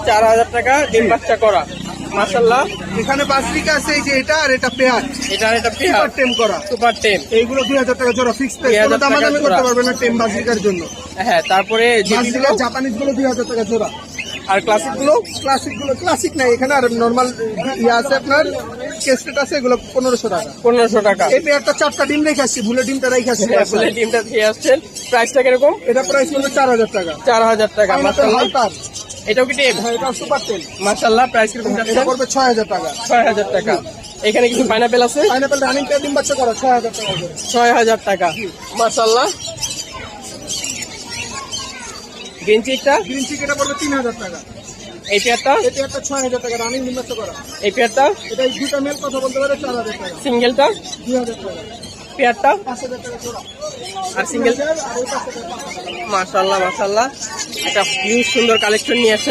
4000 টাকা ডিম বাচ্চা করা মাশাআল্লাহ। এখানে বাসরিকা আছে, এই যে এটা আর এটা পেয়ার, এটা পেয়ার সুপার টেম করা, সুপার টেম। এইগুলো 2000 টাকা জোড়া ফিক্স প্রাইস, 2000 কোনো দামাদামি টাকা করতে জোড়া। পারবে না টেম বাসরিকার জন্য। হ্যাঁ, তারপরে বাসরিকা জাপানিজ গুলো 2000 টাকা জোড়া। আর ক্লাসিক গুলো ক্লাসিক নাই এখানে, আর নরমাল ইয়ে আছে আপনার কেস্টেট আছে, এগুলো 1500 টাকা। 1500 টাকা। এই পেয়ারটা 4টা ডিম রেখে আসছি, ভুলে ডিমটা রেখে আসছি। ফুলের ডিমটা দিয়ে আসছেন, প্রাইসটা কিরকম? এটা প্রাইস হলো 4000 টাকা। 4000 টাকা মাশাআল্লাহ। হালতার, এটাও কি টেম? হ্যাঁ এটা সুপার টেম মাশাআল্লাহ। প্রাইস কিরকম এটা যাচ্ছে? পড়বে 6000 টাকা। 6000 টাকা। এখানে কিছু পাইনাপেল আছে, পাইনাপল রানিং পেয়ার ডিম বাচ্চা করা 6000 টাকা করে। 6000 টাকা মাশাআল্লাহ। গ্রিন চিকটা, গ্রিন চিক এটা পড়বে 3000 টাকা। এই পেয়ারটা, এই পেয়ারটা 6000 টাকা রানিং ডিম বাচ্চা করা। এই পেয়ারটা, এটা এই দুটো মেল কথা বলতে পারে 4000 টাকা। সিঙ্গেলটা, 2000 টাকা। পেয়ারটা 5000 টাকা জোড়া। আর সিঙ্গেল। আর ওই 5000 টাকা। মাশাআল্লাহ মাশাআল্লাহ, একটা হিউজ সুন্দর কালেকশন নিয়ে আসছেন